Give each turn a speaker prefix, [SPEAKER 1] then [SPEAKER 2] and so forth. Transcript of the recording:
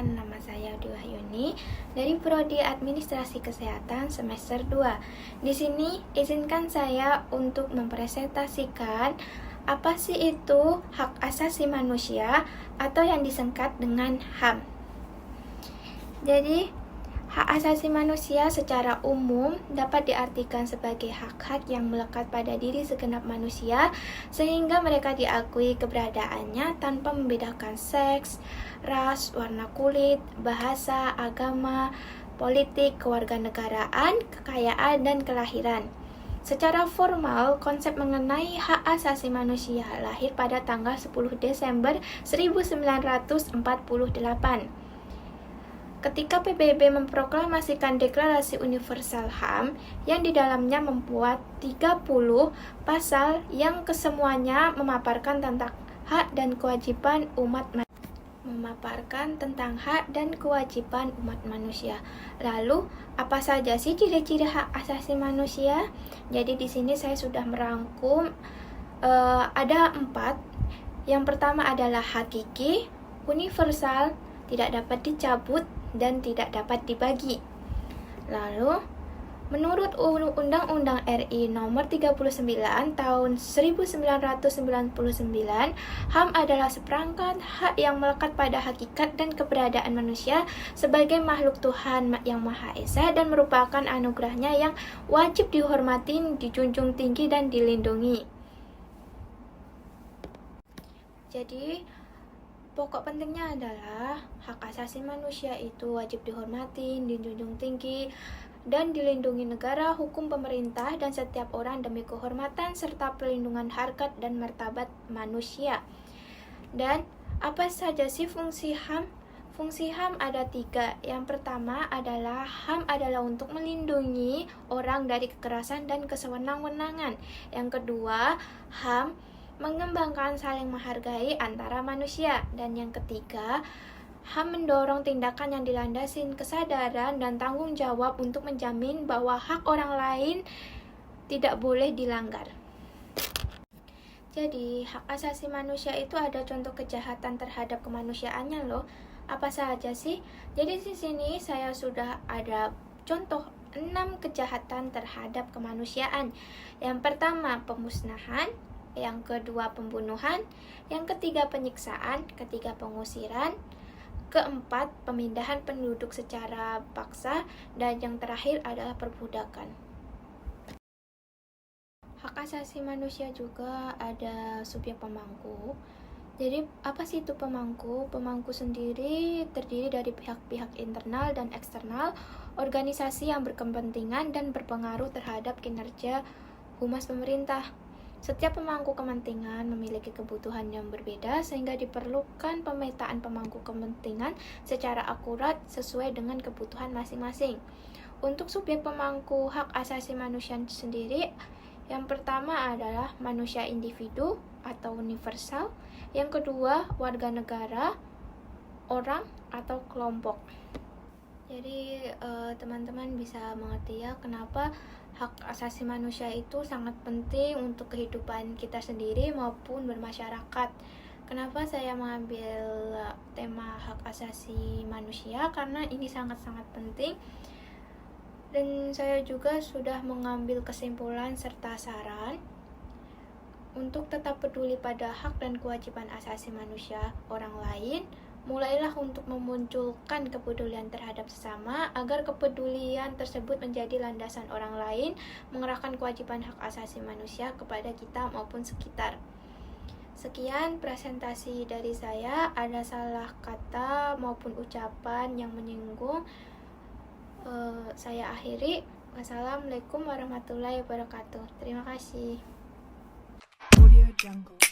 [SPEAKER 1] perkenalkan, nama saya Dwi Wahyuni dari Prodi Administrasi Kesehatan semester 2. Di sini izinkan saya untuk mempresentasikan apa sih itu hak asasi manusia atau yang disingkat dengan HAM. Jadi, hak asasi manusia secara umum dapat diartikan sebagai hak-hak yang melekat pada diri segenap manusia sehingga mereka diakui keberadaannya tanpa membedakan seks, ras, warna kulit, bahasa, agama, politik, kewarganegaraan, kekayaan, dan kelahiran. Secara formal, konsep mengenai hak asasi manusia lahir pada tanggal 10 Desember 1948. Ketika PBB memproklamasikan Deklarasi Universal HAM yang di dalamnya membuat 30 pasal yang kesemuanya memaparkan tentang hak dan kewajiban umat manusia. Lalu, apa saja sih ciri-ciri hak asasi manusia? Jadi di sini saya sudah merangkum ada 4. Yang pertama adalah hakiki, universal, tidak dapat dicabut, dan tidak dapat dibagi. Lalu, menurut Undang-Undang RI Nomor 39 Tahun 1999, HAM adalah seperangkat hak yang melekat pada hakikat dan keberadaan manusia sebagai makhluk Tuhan yang Maha Esa dan merupakan anugerahnya yang wajib dihormati, dijunjung tinggi, dan dilindungi. Jadi, pokok pentingnya adalah hak asasi manusia itu wajib dihormati, dijunjung tinggi, dan dilindungi negara, hukum pemerintah, dan setiap orang demi kehormatan serta perlindungan harkat dan martabat manusia. Dan apa saja sih fungsi HAM? Fungsi HAM ada 3. Yang pertama adalah HAM adalah untuk melindungi orang dari kekerasan dan kesewenang-wenangan. Yang kedua, HAM mengembangkan saling menghargai antara manusia. Dan yang ketiga, HAM mendorong tindakan yang dilandasi kesadaran dan tanggung jawab untuk menjamin bahwa hak orang lain tidak boleh dilanggar. Jadi, hak asasi manusia itu ada contoh kejahatan terhadap kemanusiaannya loh. Apa saja sih? Jadi di sini saya sudah ada contoh 6 kejahatan terhadap kemanusiaan. Yang pertama, pemusnahan. Yang kedua, pembunuhan. Yang ketiga, penyiksaan. Ketiga, pengusiran. Keempat, pemindahan penduduk secara paksa. Dan yang terakhir adalah perbudakan. Hak asasi manusia juga ada subjek pemangku. Jadi, apa sih itu pemangku? Pemangku sendiri terdiri dari pihak-pihak internal dan eksternal, organisasi yang berkepentingan dan berpengaruh terhadap kinerja humas pemerintah. Setiap pemangku kepentingan memiliki kebutuhan yang berbeda sehingga diperlukan pemetaan pemangku kepentingan secara akurat sesuai dengan kebutuhan masing-masing. Untuk subjek pemangku hak asasi manusia sendiri, yang pertama adalah manusia individu atau universal. Yang kedua, warga negara, orang atau kelompok. Jadi teman-teman bisa mengerti ya kenapa hak asasi manusia itu sangat penting untuk kehidupan kita sendiri maupun bermasyarakat. Kenapa saya mengambil tema hak asasi manusia? Karena ini sangat-sangat penting. Dan saya juga sudah mengambil kesimpulan serta saran untuk tetap peduli pada hak dan kewajiban asasi manusia orang lain. Mulailah untuk memunculkan kepedulian terhadap sesama agar kepedulian tersebut menjadi landasan orang lain mengerahkan kewajiban hak asasi manusia kepada kita maupun sekitar. Sekian presentasi dari saya. Ada salah kata maupun ucapan yang menyinggung, saya akhiri. Wassalamualaikum warahmatullahi wabarakatuh. Terima kasih.
[SPEAKER 2] Audio Jungle.